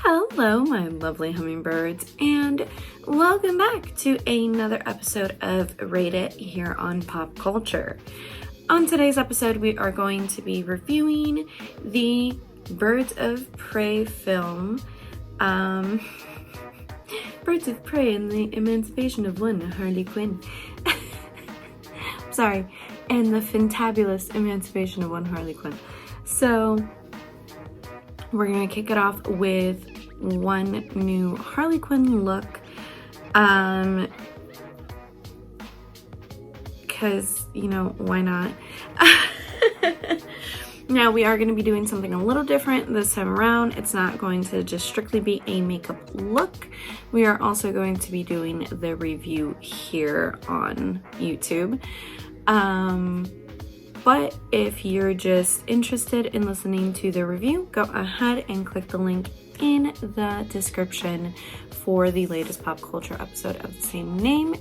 Hello, my lovely hummingbirds, and welcome back to another episode of Rate It here on POPCulture. On today's episode, we are going to be reviewing the Birds of Prey film, Birds of Prey and the Emancipation of one Harley Quinn. Sorry, and the Fantabulous Emancipation of one Harley Quinn. So, we're going to kick it off with one new Harley Quinn look, because, you know, why not? Now, we are going to be doing something a little different this time around. It's not going to just strictly be a makeup look. We are also going to be doing the review here on YouTube. But if you're just interested in listening to the review, go ahead and click the link in the description for the latest POPCulture episode of the same name.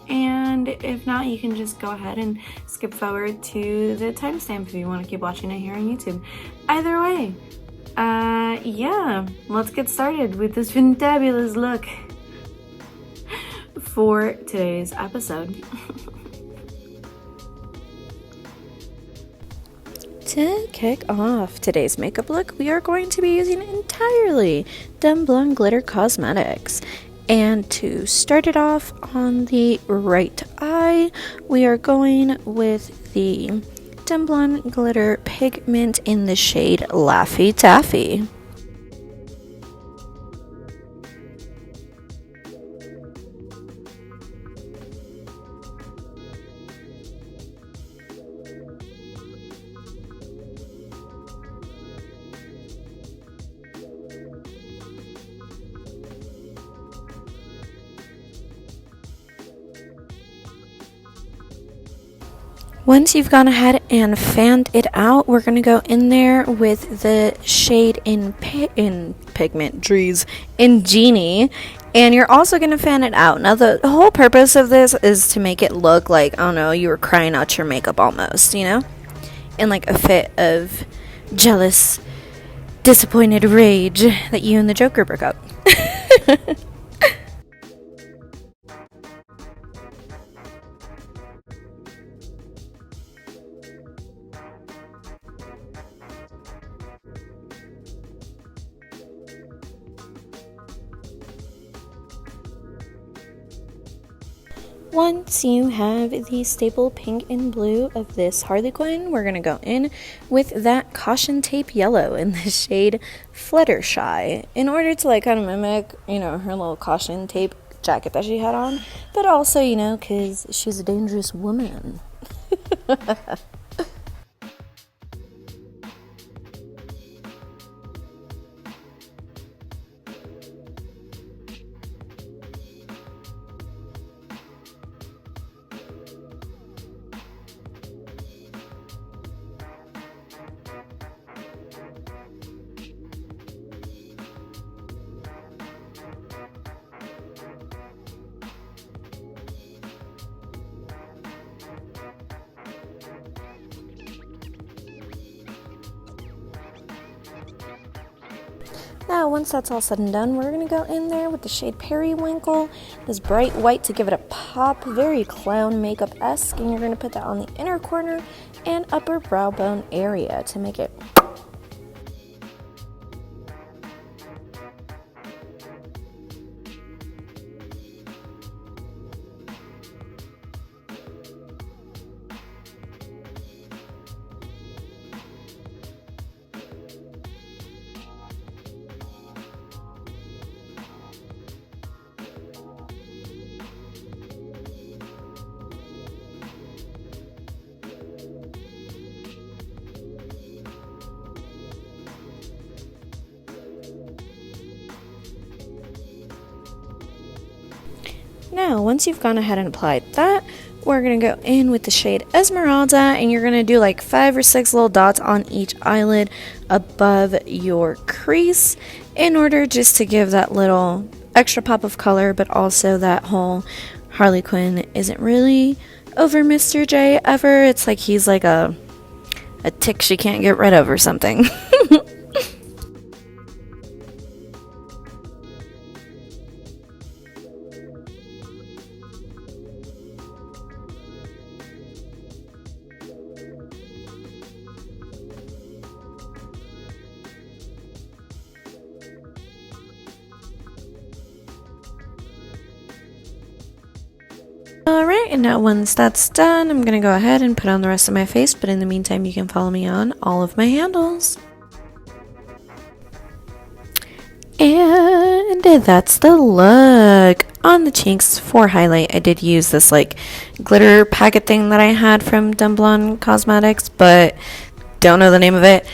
And if not, you can just go ahead and skip forward to the timestamp if you want to keep watching it here on YouTube. Either way, yeah, let's get started with this fantabulous look for today's episode. To kick off today's makeup look, we are going to be using entirely Dumb Blonde Glitter Cosmetics. And to start it off on the right eye, we are going with the Dumb Blonde Glitter Pigment in the shade Laffy Taffy. Once you've gone ahead and fanned it out, we're going to go in there with the shade in Pigment Trees in Genie, and you're also going to fan it out. Now, the whole purpose of this is to make it look like, I don't know, you were crying out your makeup almost, you know? In like a fit of jealous, disappointed rage that you and the Joker broke up. Once you have the staple pink and blue of this Harley Quinn, we're going to go in with that caution tape yellow in the shade Fluttershy in order to like kind of mimic, you know, her little caution tape jacket that she had on, but also, you know, because she's a dangerous woman. Now, once that's all said and done, we're going to go in there with the shade Periwinkle, this bright white to give it a pop, very clown makeup-esque, and you're going to put that on the inner corner and upper brow bone area to make it Now, once you've gone ahead and applied that, we're going to go in with the shade Esmeralda, and you're going to do like 5 or 6 little dots on each eyelid above your crease in order just to give that little extra pop of color, but also that whole Harley Quinn isn't really over Mr. J ever. It's like he's like a tick she can't get rid of or something. Alright, and now once that's done, I'm gonna go ahead and put on the rest of my face, but in the meantime, you can follow me on all of my handles. And that's the look. On the cheeks for highlight, I did use this like glitter packet thing that I had from Dumblon Cosmetics, but don't know the name of it.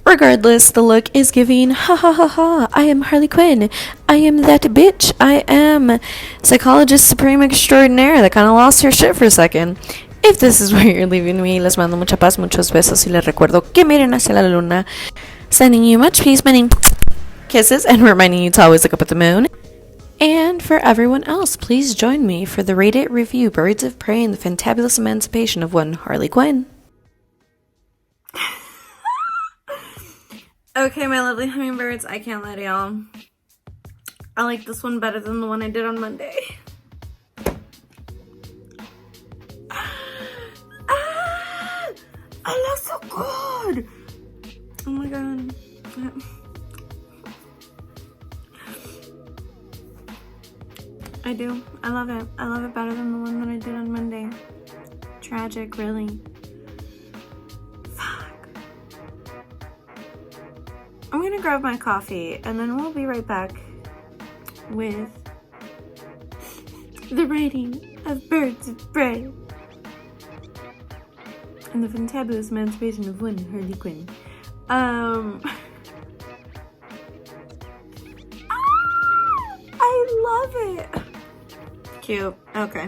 Regardless, the look is giving ha ha ha ha. I am Harley Quinn. I am that bitch. I am psychologist supreme extraordinaire that kind of lost her shit for a second. If this is where you're leaving me, les mando mucha paz, muchos besos, y les recuerdo que miren hacia la luna. Sending you much peace, many kisses, and reminding you to always look up at the moon. And for everyone else, please join me for the Rate It review, Birds of Prey and the Fantabulous Emancipation of one Harley Quinn. Okay, my lovely hummingbirds, I can't lie to y'all. I like this one better than the one I did on Monday. I look so good! Oh my god. I do. I love it. I love it better than the one that I did on Monday. Tragic, really. I'm gonna grab my coffee and then we'll be right back with the rating of Birds of Prey and the Fantabulous Emancipation of one Harley Quinn. I love it. Cute. Okay.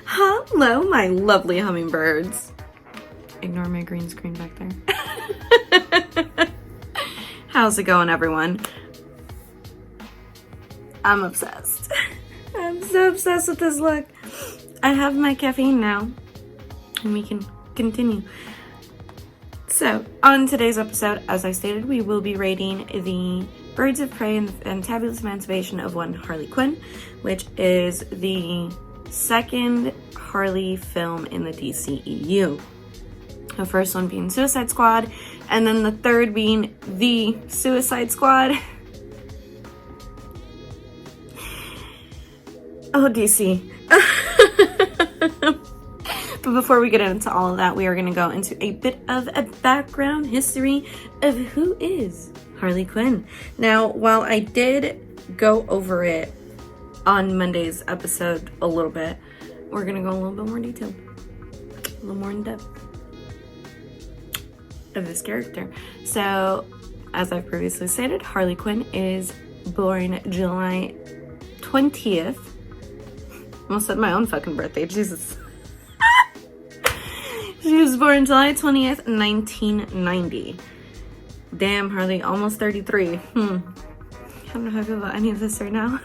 Hello, my lovely hummingbirds. Ignore my green screen back there. How's it going, everyone? I'm obsessed. I'm so obsessed with this look. I have my caffeine now, and we can continue. So, on today's episode, as I stated, we will be rating the Birds of Prey and the Fantabulous Emancipation of one Harley Quinn, which is the second Harley film in the DCEU. The first one being Suicide Squad, and then the third being The Suicide Squad. Oh, DC. But before we get into all of that, we are going to go into a bit of a background history of who is Harley Quinn. Now, while I did go over it on Monday's episode a little bit, we're going to go a little bit more detailed, a little more in depth of this character. So, as I've previously stated, Harley Quinn is born July 20th. Almost said my own fucking birthday, Jesus. She was born July 20th, 1990. Damn, Harley, almost 33. I don't know how I feel about any of this right now.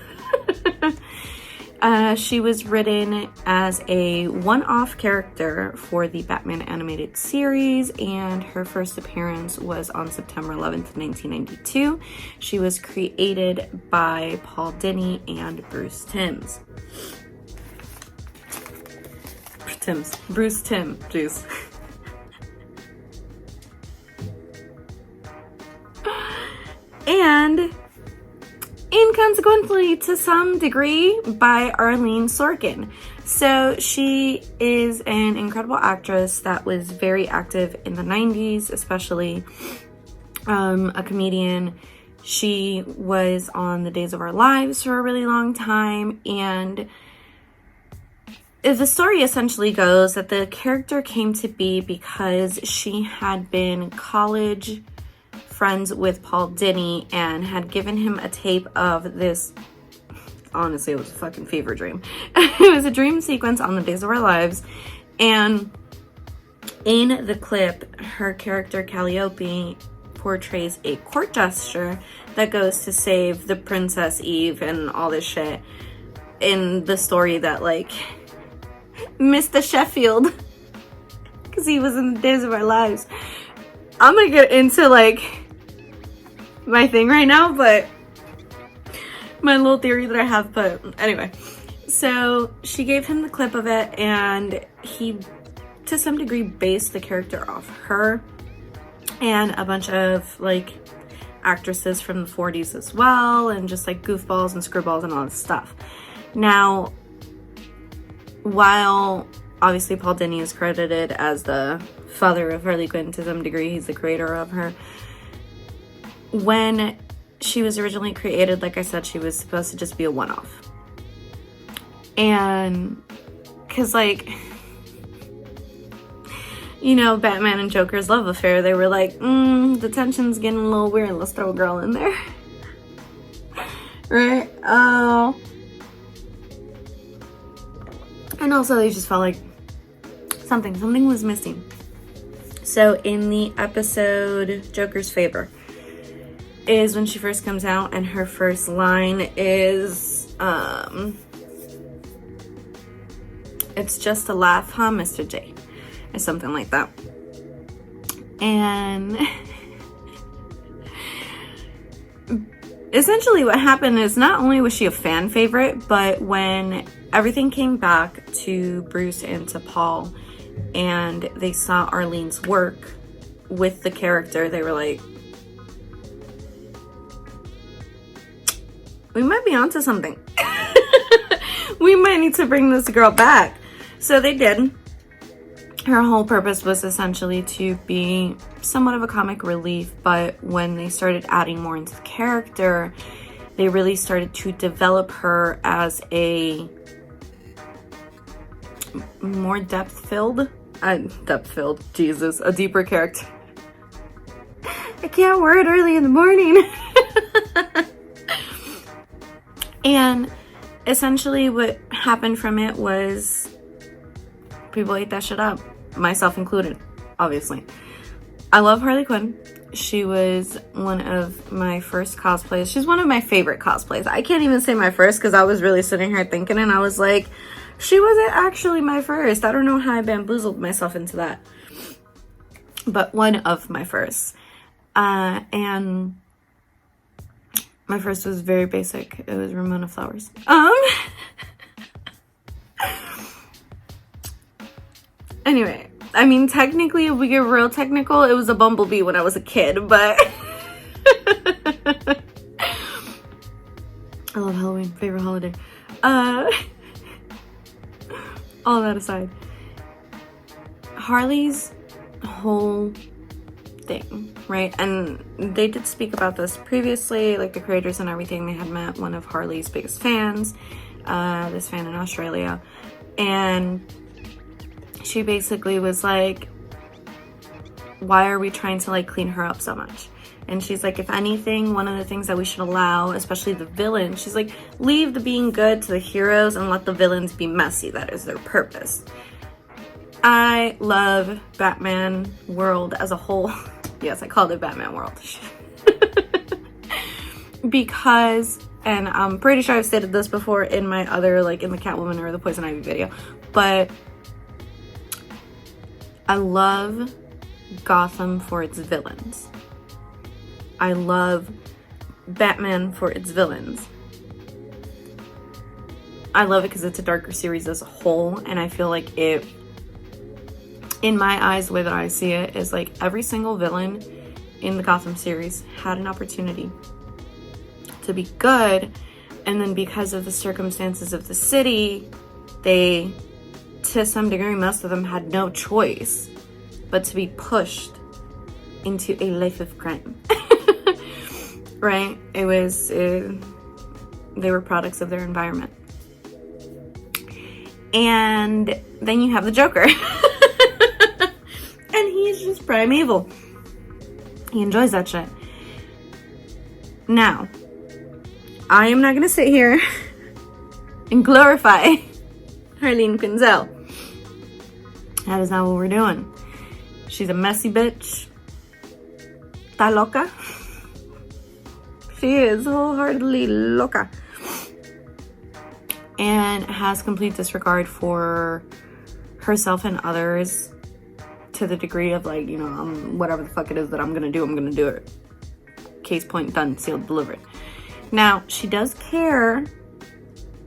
She was written as a one-off character for the Batman animated series, and her first appearance was on September 11th, 1992. She was created by Paul Dini and Bruce Timm. Juice. And inconsequently, to some degree, by Arlene Sorkin. So she is an incredible actress that was very active in the 90s, especially a comedian. She was on The Days of Our Lives for a really long time, and the story essentially goes that the character came to be because she had been college friends with Paul Dini and had given him a tape of this. Honestly, it was a fucking fever dream. It was a dream sequence on The Days of Our Lives, and in the clip, her character Calliope portrays a court jester that goes to save the Princess Eve and all this shit in the story that, like, Mr. Sheffield, because he was in The Days of Our Lives. I'm gonna get into, like, my thing right now, but my little theory that I have, but anyway. So she gave him the clip of it, and he, to some degree, based the character off her and a bunch of, like, actresses from the 40s as well, and just, like, goofballs and screwballs and all this stuff. Now, while obviously Paul Dini is credited as the father of Harley Quinn to some degree, he's the creator of her. When she was originally created, like I said, she was supposed to just be a one-off. And because, like, you know, Batman and Joker's love affair, they were like, the tension's getting a little weird, let's throw a girl in there. Right? Oh. And also they just felt like something was missing. So in the episode Joker's Favor is when she first comes out, and her first line is, it's just a laugh, huh, Mr. J? Or something like that. And essentially what happened is not only was she a fan favorite, but when everything came back to Bruce and to Paul and they saw Arlene's work with the character, they were like, we might be onto something. We might need to bring this girl back. So they did. Her whole purpose was essentially to be somewhat of a comic relief, but when they started adding more into the character, they really started to develop her as a more depth-filled, Jesus, a deeper character. I can't word early in the morning. And essentially what happened from it was people ate that shit up, myself included, obviously. I love Harley Quinn. She was one of my first cosplays. She's one of my favorite cosplays. I can't even say my first because I was really sitting here thinking, and I was like, she wasn't actually my first. I don't know how I bamboozled myself into that. But one of my first. And my first was very basic. It was Ramona Flowers. Anyway, I mean, technically, if we get real technical, it was a bumblebee when I was a kid, but I love Halloween, favorite holiday. All that aside, Harley's whole thing, right? And they did speak about this previously, like the creators and everything. They had met one of Harley's biggest fans, this fan in Australia, and she basically was like, why are we trying to like clean her up so much? And she's like, if anything, one of the things that we should allow, especially the villains, she's like, leave the being good to the heroes and let the villains be messy. That is their purpose. I love Batman world as a whole. Yes, I called it Batman world. Because, and I'm pretty sure I've stated this before in my other, like in the Catwoman or the Poison Ivy video, but I love Gotham for its villains. I love Batman for its villains. I love it because it's a darker series as a whole, and I feel like it, in my eyes, the way that I see it, is like every single villain in the Gotham series had an opportunity to be good, and then because of the circumstances of the city, they, to some degree, most of them had no choice but to be pushed into a life of crime. Right? It was, they were products of their environment. And then you have the Joker. And he's just prime evil. He enjoys that shit. Now, I am not gonna sit here and glorify Harleen Quinzel. That is not what we're doing. She's a messy bitch. Está loca. She is wholeheartedly loca. And has complete disregard for herself and others to the degree of like, you know, whatever the fuck it is that I'm gonna do it. Case point, done, sealed, delivered. Now, she does care,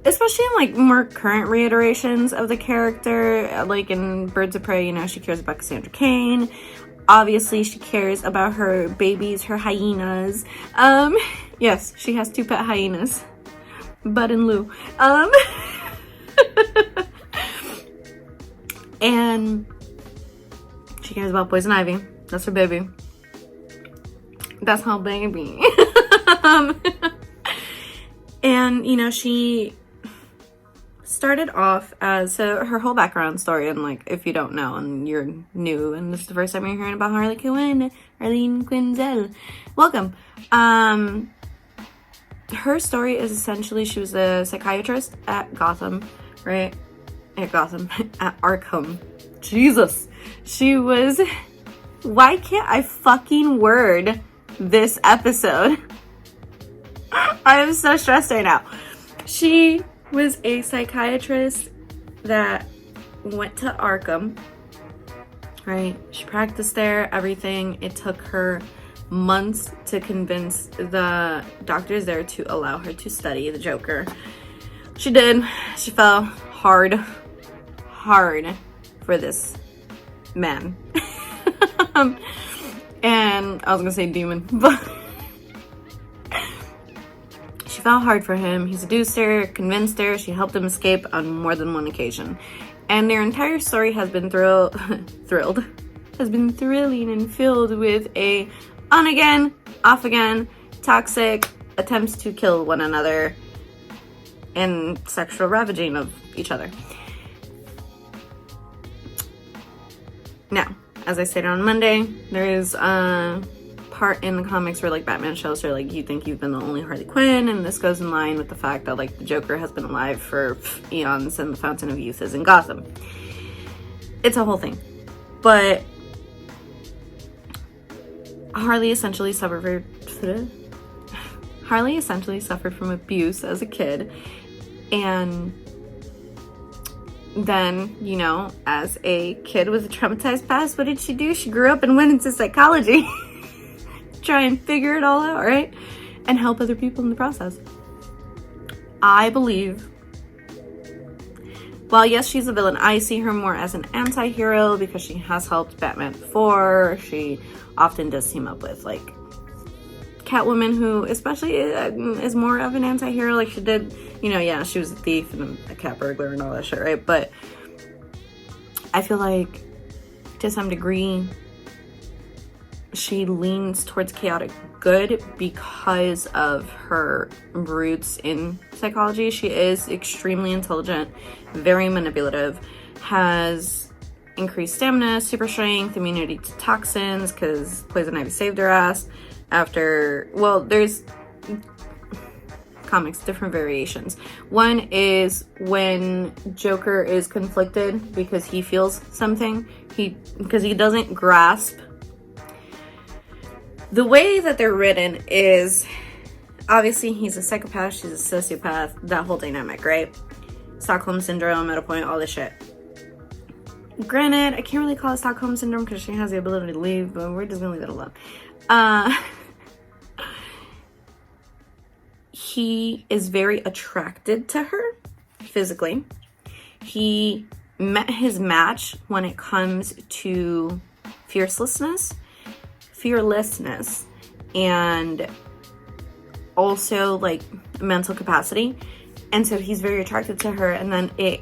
especially in like more current reiterations of the character, like in Birds of Prey, you know, she cares about Cassandra Cain. Obviously, she cares about her babies, her hyenas. Yes, she has 2 pet hyenas, Bud and Lou. And she cares about Poison Ivy. That's her baby. That's her baby. And, you know, she started off as, so her whole background story, and like, if you don't know and you're new and this is the first time you're hearing about Harley Quinn, welcome. Her story is essentially, she was a psychiatrist at Gotham, right? At Arkham. Jesus. She was, why can't I fucking word this episode? I'm so stressed right now. She was a psychiatrist that went to Arkham, right? She practiced there, everything. It took her months to convince the doctors there to allow her to study the Joker. She did. She fell hard for this man. And I was gonna say demon, but she fell hard for him. He seduced her, convinced her. She helped him escape on more than one occasion. And their entire story has been thrilling and filled with a on again, off again, toxic attempts to kill one another and sexual ravaging of each other. Now, as I stated on Monday, there is a part in the comics where like Batman shows her like, you think you've been the only Harley Quinn, and this goes in line with the fact that like the Joker has been alive for eons and the Fountain of Youth is in Gotham. It's a whole thing. But Harley essentially suffered from abuse as a kid, and then, you know, as a kid with a traumatized past, what did she do? She grew up and went into psychology. Try and figure it all out, right? And help other people in the process. I believe, well, yes, she's a villain. I see her more as an anti-hero because she has helped Batman before. She often does team up with, like, Catwoman, who especially is more of an anti-hero. Like, she did, you know, yeah, she was a thief and a cat burglar and all that shit, right? But I feel like, to some degree, she leans towards chaotic good because of her roots in psychology. She is extremely intelligent, very manipulative, has increased stamina, super strength, immunity to toxins, because Poison Ivy saved her ass after, well, there's comics, different variations. One is when Joker is conflicted because he feels something, because he doesn't grasp. The way that they're written is, obviously he's a psychopath, she's a sociopath, that whole dynamic, right? Stockholm Syndrome, at a point, all this shit. Granted, I can't really call it Stockholm Syndrome because she has the ability to leave, but we're just gonna leave it alone. He is very attracted to her physically. He met his match when it comes to fearlessness, and also like mental capacity. And so he's very attracted to her, and then it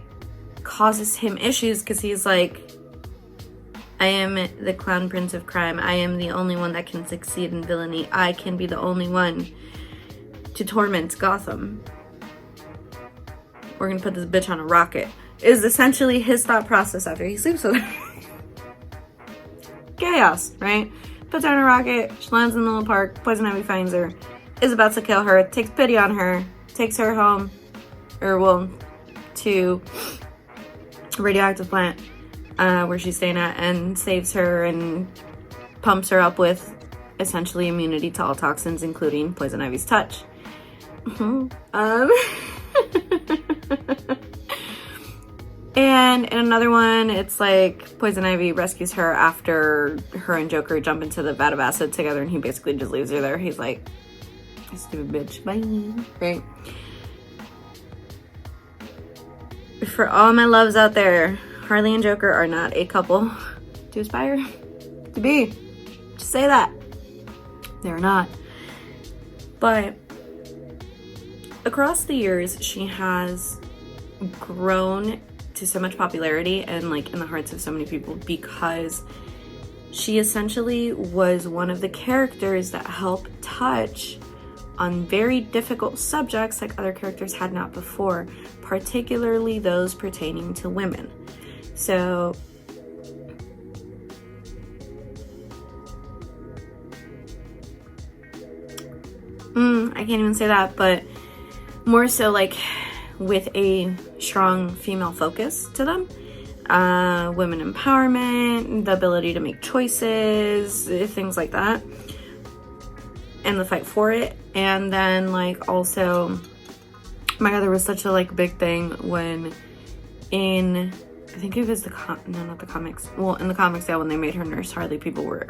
causes him issues because he's like, I am the clown prince of crime. I am the only one that can succeed in villainy. I can be the only one to torment Gotham. We're gonna put this bitch on a rocket, is essentially his thought process after he sleeps with her. Chaos, right? Puts her on a rocket, she lands in the middle of the park, Poison Ivy finds her, is about to kill her, takes pity on her, takes her home, to a radioactive plant where she's staying at, and saves her and pumps her up with essentially immunity to all toxins, including Poison Ivy's touch. And in another one, it's like Poison Ivy rescues her after her and Joker jump into the vat of acid together, and he basically just leaves her there. He's like, stupid bitch, bye, right? For all my loves out there, Harley and Joker are not a couple to aspire to be. Just say that. They're not. But across the years, she has grown to so much popularity and like in the hearts of so many people because she essentially was one of the characters that helped touch on very difficult subjects like other characters had not before, particularly those pertaining to women. So I can't even say that, but more so like with a strong female focus to them. Women empowerment, the ability to make choices, things like that, and the fight for it. And then like also, oh my god, there was such a like big thing when in, I think it was no, not the comics. Well, in the comics, yeah, when they made her Nurse Harley, people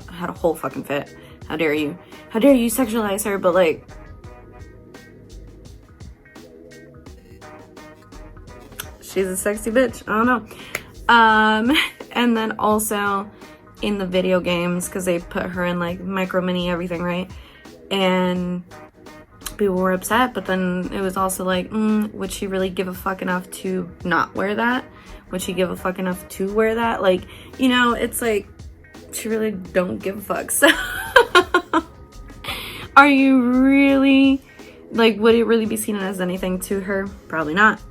had a whole fucking fit. How dare you? How dare you sexualize her? But like, she's a sexy bitch. I don't know. And then also in the video games, because they put her in like micro mini everything, right? And people were upset, but then it was also like, would she really give a fuck enough to not wear that? Would she give a fuck enough to wear that? Like, you know, it's like, she really don't give a fuck. So, are you really, like, would it really be seen as anything to her? Probably not.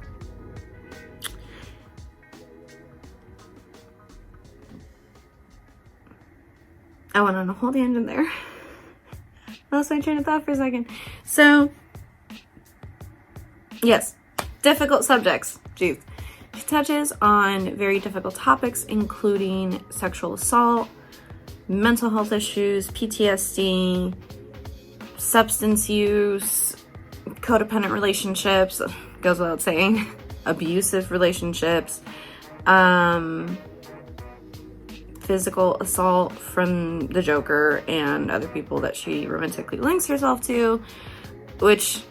I went on a whole tangent there. Lost my train of thought for a second. So, yes, difficult subjects. Jeez. She touches on very difficult topics, including sexual assault, mental health issues, PTSD, substance use, codependent relationships, goes without saying, abusive relationships, physical assault from the Joker and other people that she romantically links herself to, which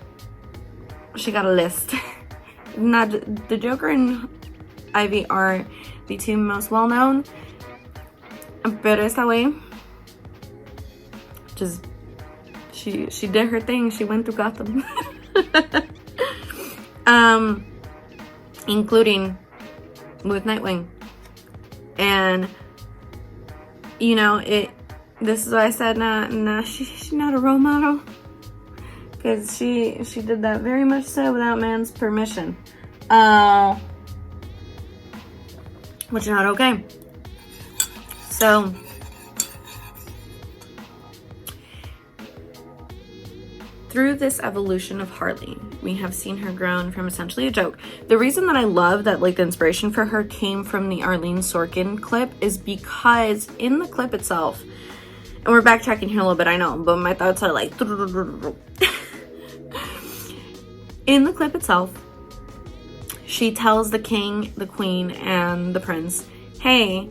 she got a list. Not the Joker and Ivy are the two most well known, but esta way, just she did her thing. She went through Gotham, including with Nightwing. And you know, this is why I said she's not a role model, because she did that very much so without man's permission, which is not okay. So through this evolution of Harley, we have seen her grown from essentially a joke. The reason that I love that like the inspiration for her came from the Arlene Sorkin clip is because in the clip itself, and we're backtracking here a little bit, I know, but my thoughts are like in the clip itself, she tells the king, the queen, and the prince, hey,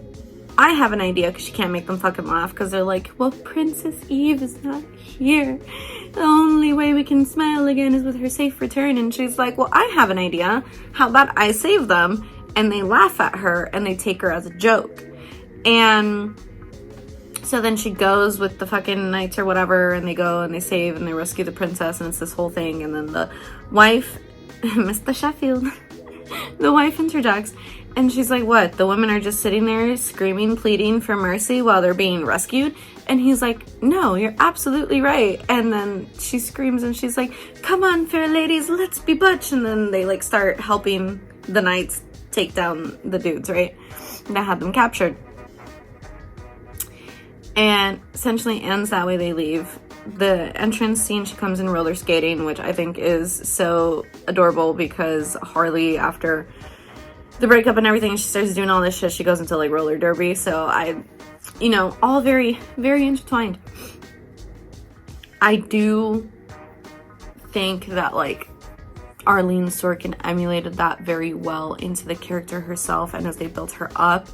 I have an idea, because she can't make them fucking laugh, because they're like, well, Princess Eve is not here. The only way we can smile again is with her safe return. And she's like, well, I have an idea. How about I save them? And they laugh at her and they take her as a joke. And so then she goes with the fucking knights or whatever, and they go and they save and they rescue the princess, and it's this whole thing. And then the wife, Mr. Sheffield, the wife interjects. And she's like, what? The women are just sitting there screaming, pleading for mercy while they're being rescued? And he's like, no, you're absolutely right. And then she screams and she's like, come on, fair ladies, let's be butch. And then they like start helping the knights take down the dudes, right? That had them captured. And essentially ends that way. They leave. The entrance scene, she comes in roller skating, which I think is so adorable, because Harley, after the breakup and everything, she starts doing all this shit. She goes into like roller derby. So you know, all very, very intertwined. I do think that like Arlene Sorkin emulated that very well into the character herself, and as they built her up,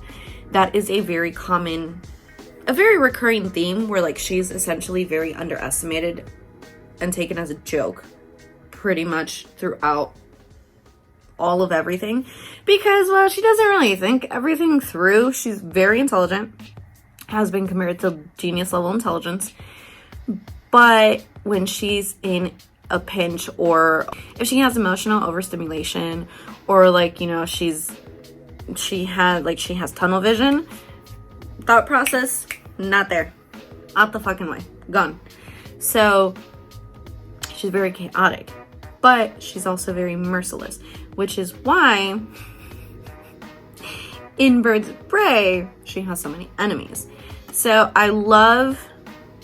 that is a very recurring theme where like she's essentially very underestimated and taken as a joke pretty much throughout all of everything, because well, she doesn't really think everything through. She's very intelligent, has been compared to genius level intelligence, but when she's in a pinch, or if she has emotional overstimulation, or like, you know, she's she has tunnel vision. Thought process, not there. Out the fucking way. Gone. So she's very chaotic, but she's also very merciless, which is why in Birds of Prey, she has so many enemies. So I love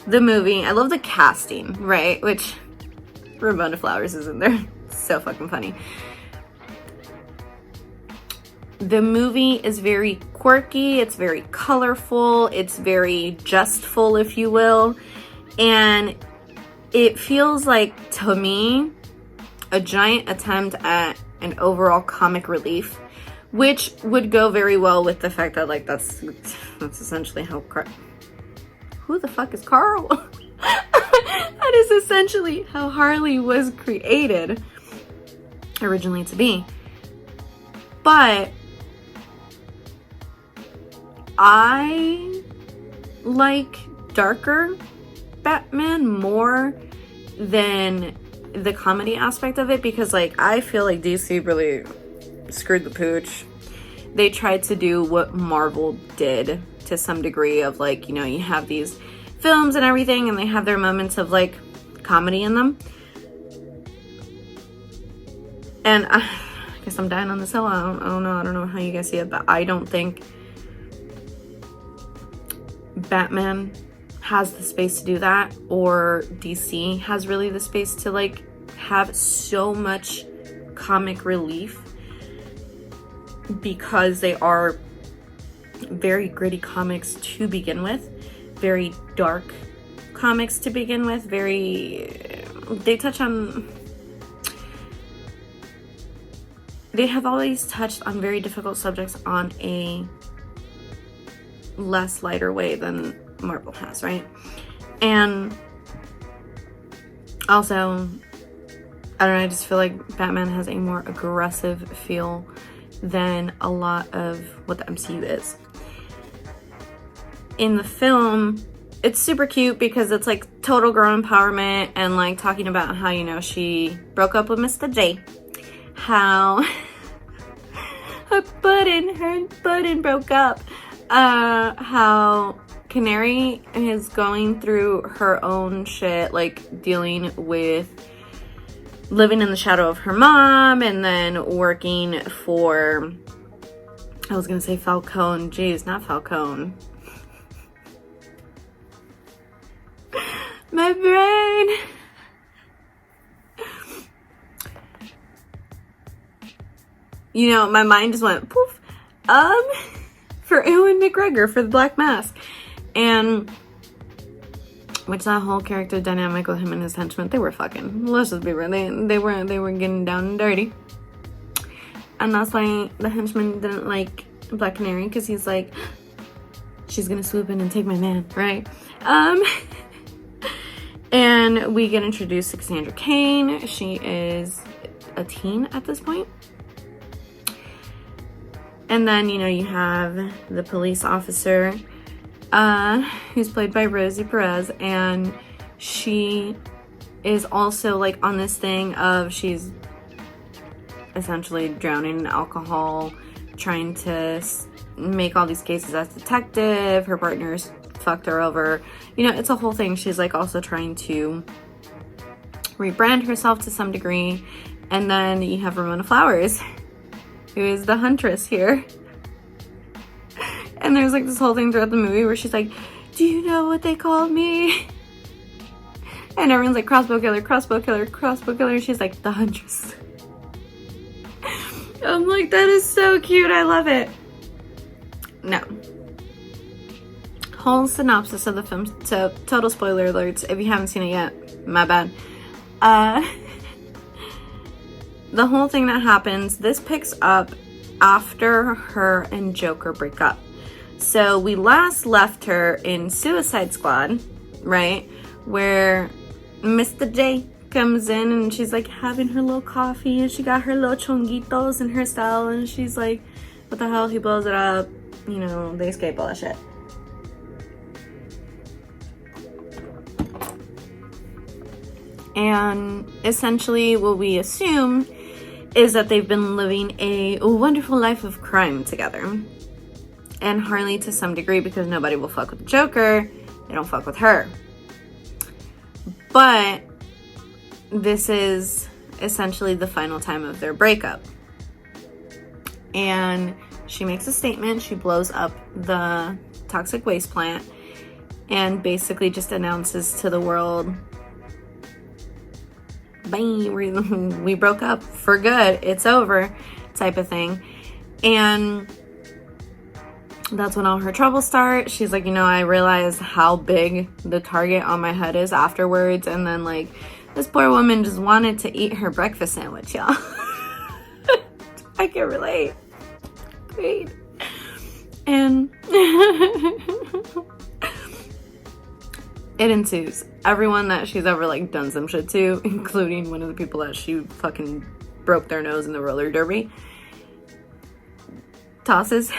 the movie. I love the casting, right? Which Ramona Flowers is in there. So fucking funny. The movie is very quirky. It's very colorful. It's very jestful, if you will. And it feels like, to me, a giant attempt at an overall comic relief, which would go very well with the fact that, like, that's essentially how who the fuck is Carl? That is essentially how Harley was created originally to be. But I like darker Batman more than the comedy aspect of it, because, like, I feel like DC really screwed the pooch. They tried to do what Marvel did to some degree of, like, you know, you have these films and everything and they have their moments of, like, comedy in them. And I guess I'm dying on this hill. I don't know how you guys see it, but I don't think Batman has the space to do that, or DC has really the space to, like, have so much comic relief, because they are very gritty comics to begin with, very dark comics to begin with, they have always touched on very difficult subjects on a less lighter way than Marvel has, right? And also, I don't know, I just feel like Batman has a more aggressive feel than a lot of what the MCU is. In the film, it's super cute because it's like total girl empowerment and, like, talking about how, you know, she broke up with Mr. J. How her button broke up. How Canary is going through her own shit, like dealing with living in the shadow of her mom and then working for, I was gonna say Falcone. Jeez, not Falcone. My brain. You know, my mind just went poof. For Ewan McGregor for the Black Mask. And which that whole character dynamic with him and his henchmen, they were fucking, let's just be real, they were getting down and dirty. And that's why the henchman didn't like Black Canary, because he's like, she's gonna swoop in and take my man, right? And we get introduced to Cassandra Cain. She is a teen at this point. And then, you know, you have the police officer, who's played by Rosie Perez, and she is also, like, on this thing of she's essentially drowning in alcohol, trying to make all these cases as detective. Her partner's fucked her over. You know, it's a whole thing. She's, like, also trying to rebrand herself to some degree. And then you have Ramona Flowers, who is the huntress here. And there's, like, this whole thing throughout the movie where she's like, do you know what they called me? And everyone's like, crossbow killer, crossbow killer, crossbow killer. And she's like, the huntress. I'm like, that is so cute. I love it. No. Whole synopsis of the film. So, total spoiler alerts. If you haven't seen it yet, my bad. The whole thing that happens, this picks up after her and Joker break up. So we last left her in Suicide Squad, right? Where Mr. J comes in and she's like having her little coffee and she got her little chonguitos in her cell and she's like, what the hell? He blows it up. You know, they escape, all that shit. And essentially what we assume is that they've been living a wonderful life of crime together. And Harley, to some degree, because nobody will fuck with the Joker, they don't fuck with her. But this is essentially the final time of their breakup. And she makes a statement. She blows up the toxic waste plant and basically just announces to the world, bang, we broke up for good, it's over, type of thing. And that's when all her troubles start. She's like, you know, I realized how big the target on my head is afterwards, and then like this poor woman just wanted to eat her breakfast sandwich, y'all. I can relate. Great. And it ensues. Everyone that she's ever like done some shit to, including one of the people that she fucking broke their nose in the roller derby, tosses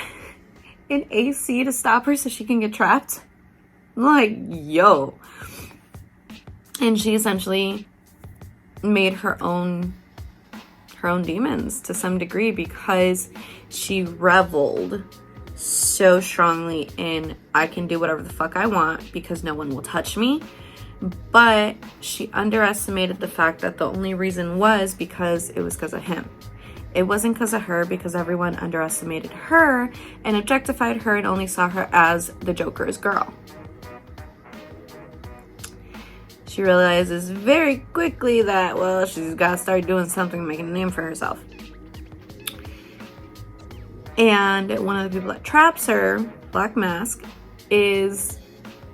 an AC to stop her so she can get trapped. I'm like, yo. And she essentially made her own demons to some degree, because she reveled so strongly in, I can do whatever the fuck I want because no one will touch me. But she underestimated the fact that the only reason was because it was because of him. It wasn't because of her, because everyone underestimated her and objectified her and only saw her as the Joker's girl. She realizes very quickly that, well, she's got to start doing something, making a name for herself. And one of the people that traps her, Black Mask, is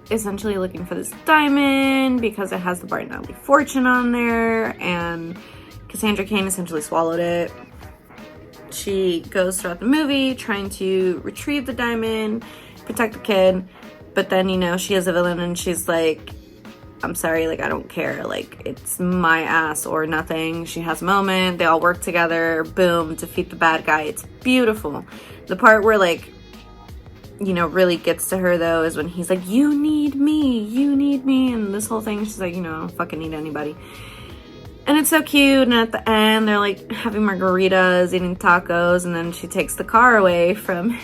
essentially looking for this diamond because it has the Bartonelli fortune on there, and Cassandra Cain essentially swallowed it. She goes throughout the movie trying to retrieve the diamond, protect the kid, but then, you know, she is a villain and she's like, I'm sorry, like, I don't care, like, it's my ass or nothing. She has a moment, they all work together, boom, defeat the bad guy. It's beautiful. The part where, like, you know, really gets to her, though, is when he's like, you need me, and this whole thing, she's like, you know, I don't fucking need anybody. And it's so cute, and at the end, they're, like, having margaritas, eating tacos, and then she takes the car away from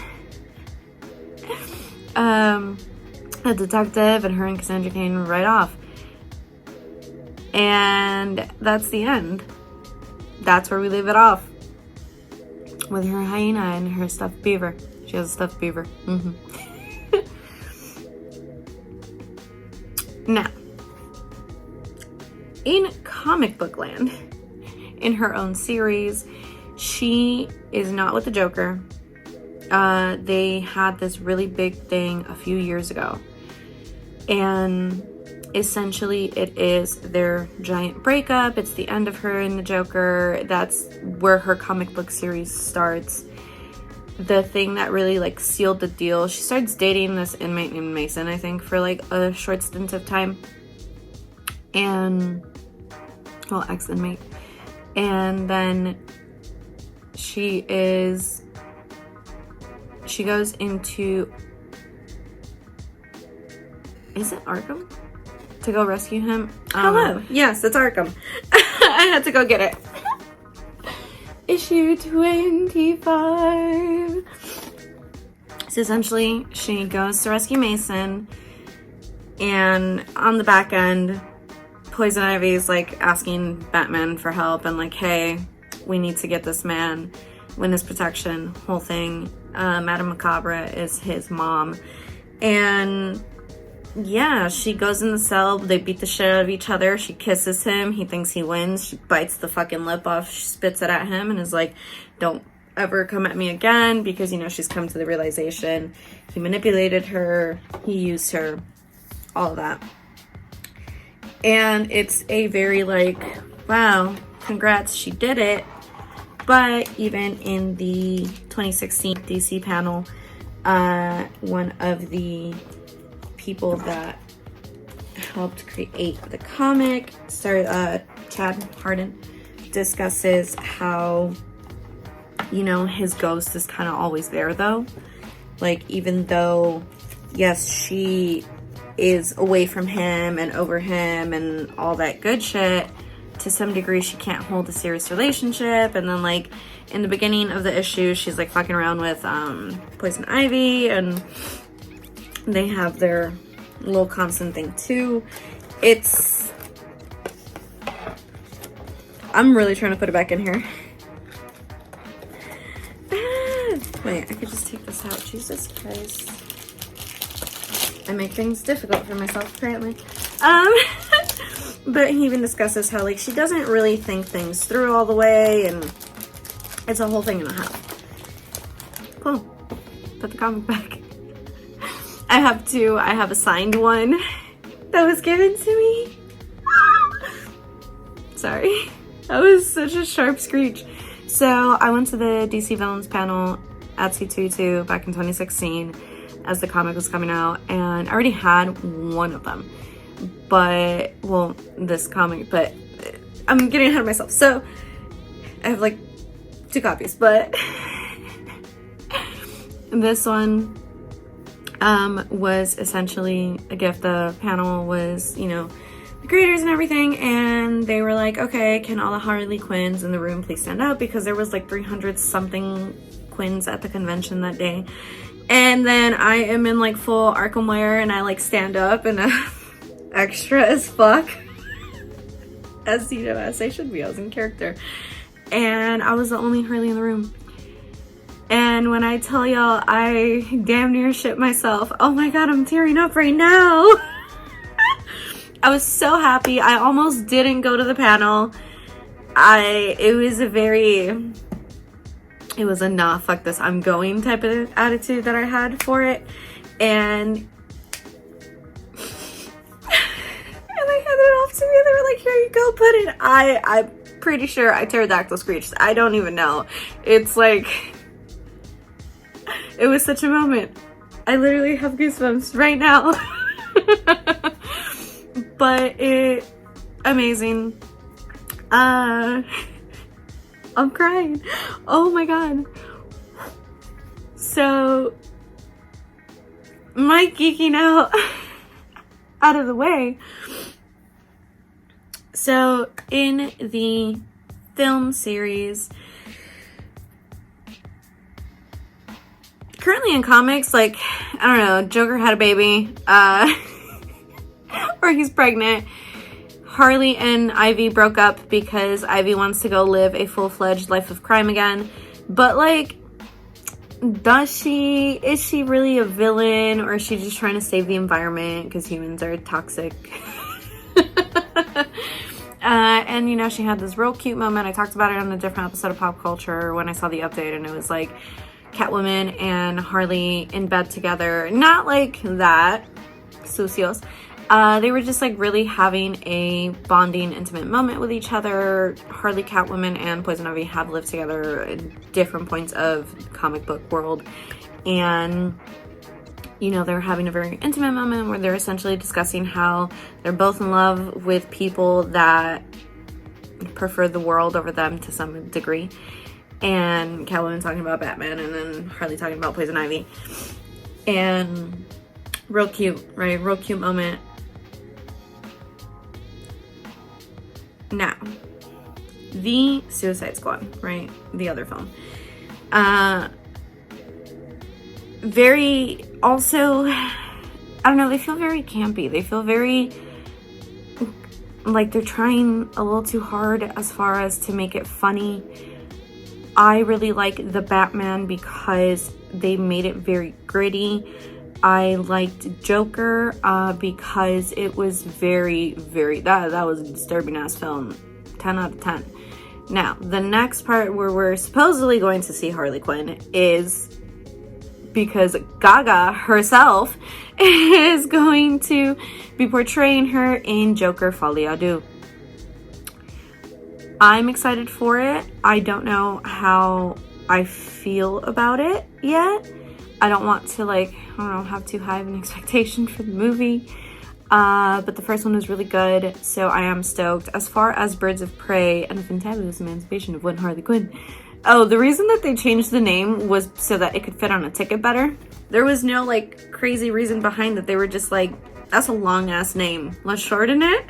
a detective, and her and Cassandra Cain right off. And that's the end. That's where we leave it off. With her hyena and her stuffed beaver. She has a stuffed beaver. Now, in comic book land, in her own series, she is not with the Joker. They had this really big thing a few years ago. And essentially it is their giant breakup. It's the end of her and the Joker. That's where her comic book series starts. The thing that really like sealed the deal, she starts dating this inmate named Mason, I think, for like a short stint of time. And, well, ex-inmate. And then she goes into, is it Arkham? To go rescue him. Hello. Yes, it's Arkham. I had to go get it. Issue 25. So essentially, she goes to rescue Mason, and on the back end, Poison Ivy's like asking Batman for help and like, hey, we need to get this man witness protection, whole thing. Madame Macabre is his mom, and yeah, she goes in the cell, they beat the shit out of each other, she kisses him, he thinks he wins, she bites the fucking lip off, she spits it at him and is like, don't ever come at me again, because, you know, she's come to the realization he manipulated her, he used her, all of that. And it's a very like, wow, congrats, she did it. But even in the 2016 DC panel, one of the people that helped create the comic, Chad Harden, discusses how, you know, his ghost is kind of always there though. Like, even though, yes, she is away from him and over him and all that good shit, to some degree she can't hold a serious relationship, and then like in the beginning of the issue she's like fucking around with Poison Ivy, and they have their little constant thing too. I'm really trying to put it back in here. Wait, I could just take this out. Jesus Christ. I make things difficult for myself, apparently. But he even discusses how, like, she doesn't really think things through all the way, and it's a whole thing and a half. Cool. Put the comic back. I have a signed one that was given to me. Sorry. That was such a sharp screech. So I went to the DC Villains panel at C2E2 back in 2016 as the comic was coming out, and I already had one of them. But, well, this comic, but I'm getting ahead of myself. So I have like 2 copies, but this one was essentially a gift. The panel was, you know, the creators and everything, and they were like, okay, can all the Harley Quinns in the room please stand up, because there was like 300 something Quinns at the convention that day. And then I am in like full Arkham wear, and I like stand up and extra as fuck, as you know, as I should be. I was in character, and I was the only Harley in the room. And when I tell y'all, I damn near shit myself. Oh my god, I'm tearing up right now. I was so happy. I almost didn't go to the panel. It was a nah, fuck this, I'm going type of attitude that I had for it. And they handed it off to me. They were like, here you go, put it. I'm pretty sure I pterodactyl screeched. I don't even know. It's like, it was such a moment. I literally have goosebumps right now. But amazing. I'm crying. Oh my god. So, my geeking out of the way. So, in the film series, currently in comics, like, I don't know, Joker had a baby, or he's pregnant. Harley and Ivy broke up because Ivy wants to go live a full-fledged life of crime again. But, like, is she really a villain, or is she just trying to save the environment because humans are toxic? And, you know, she had this real cute moment. I talked about it on a different episode of Pop Culture when I saw the update, and it was, like, Catwoman and Harley in bed together. Not like that. Sucios. They were just like really having a bonding, intimate moment with each other. Harley, Catwoman, and Poison Ivy have lived together at different points of comic book world. And, you know, they're having a very intimate moment where they're essentially discussing how they're both in love with people that prefer the world over them to some degree. And Catwoman talking about Batman, and then Harley talking about Poison Ivy. And real cute, right? Real cute moment. Now, the Suicide Squad, right? The other film. Very, also, I don't know, they feel very campy. They feel very, like they're trying a little too hard as far as to make it funny. I really like the Batman because they made it very gritty. I liked Joker because it was very, very, that was a disturbing ass film. 10 out of 10. Now, the next part where we're supposedly going to see Harley Quinn is because Gaga herself is going to be portraying her in Joker Folie à Deux. I'm excited for it. I don't know how I feel about it yet. I don't want to, like, I don't know, have too high of an expectation for the movie. But the first one was really good, so I am stoked. As far as Birds of Prey and Fantabulous Emancipation of One Harley Quinn. Oh, the reason that they changed the name was so that it could fit on a ticket better. There was no, like, crazy reason behind it. They were just like, that's a long-ass name. Let's shorten it.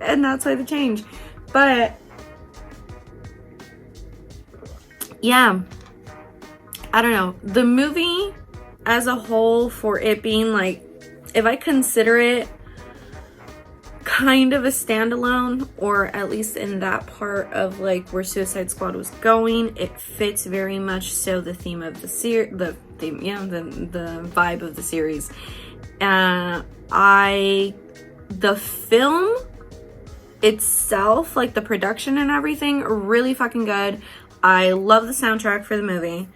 and that's why the change. But yeah, I don't know, the movie as a whole, for it being like, if I consider it kind of a standalone, or at least in that part of like where Suicide Squad was going, it fits very much so the theme of the the vibe of the series. The film itself, like the production and everything, really fucking good. I love the soundtrack for the movie.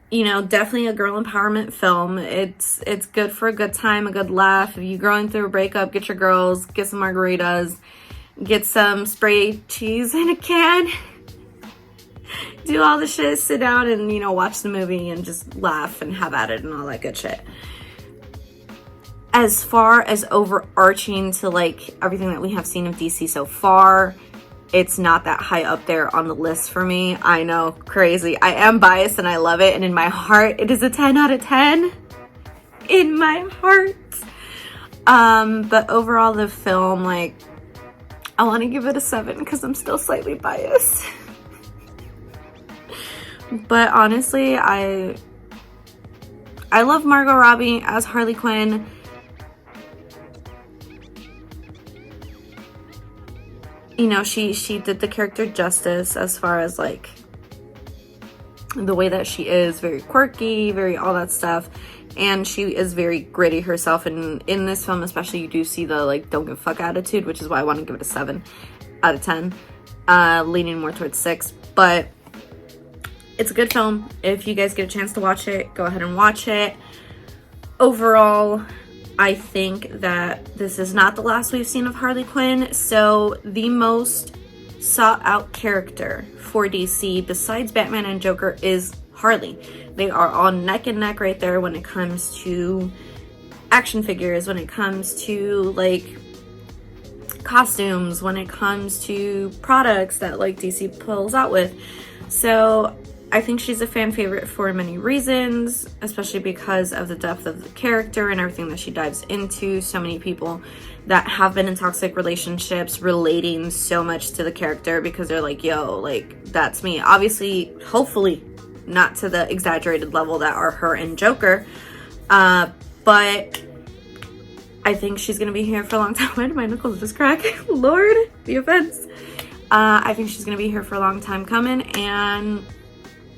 You know, definitely a girl empowerment film. It's good for a good time, a good laugh. If you're going through a breakup, get your girls, get some margaritas, get some spray cheese in a can, do all the shit, sit down and, you know, watch the movie and just laugh and have at it and all that good shit. As far as overarching to like everything that we have seen of DC so far, it's not that high up there on the list for me. I know, crazy. I am biased and I love it. And in my heart, it is a 10 out of 10. In my heart. But overall, the film, like, I want to give it a 7 because I'm still slightly biased. But honestly, I love Margot Robbie as Harley Quinn. You know, she did the character justice as far as like the way that she is, very quirky, very all that stuff, and she is very gritty herself. And in this film especially, you do see the like don't give a fuck attitude, which is why I want to give it a 7 out of 10, leaning more towards 6. But it's a good film. If you guys get a chance to watch it, go ahead and watch it. Overall, I think that this is not the last we've seen of Harley Quinn. So the most sought out character for DC besides Batman and Joker is Harley. They are all neck and neck right there when it comes to action figures, when it comes to like costumes, when it comes to products that like DC pulls out with. So I think she's a fan favorite for many reasons, especially because of the depth of the character and everything that she dives into. So many people that have been in toxic relationships relating so much to the character because they're like, yo, like, that's me. Obviously, hopefully not to the exaggerated level that are her and Joker. But I think she's going to be here for a long time. Why did my knuckles just crack? Lord, the offense. I think she's going to be here for a long time coming, and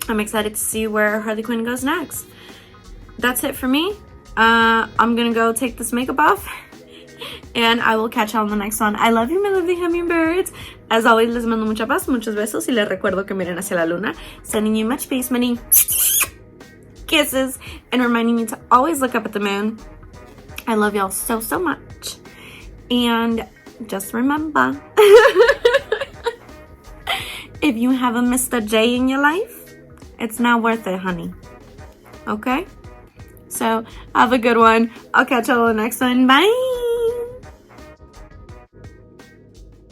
I'm excited to see where Harley Quinn goes next. That's it for me. I'm gonna go take this makeup off, and I will catch you on the next one. I love you, my lovely hummingbirds. As always, les mando mucha paz, muchos besos, y les recuerdo que miren hacia la luna, sending you much peace, many kisses, and reminding you to always look up at the moon. I love y'all so, so much. And just remember, if you have a Mr. J in your life, it's not worth it, honey. Okay? So, have a good one. I'll catch y'all on the next one. Bye!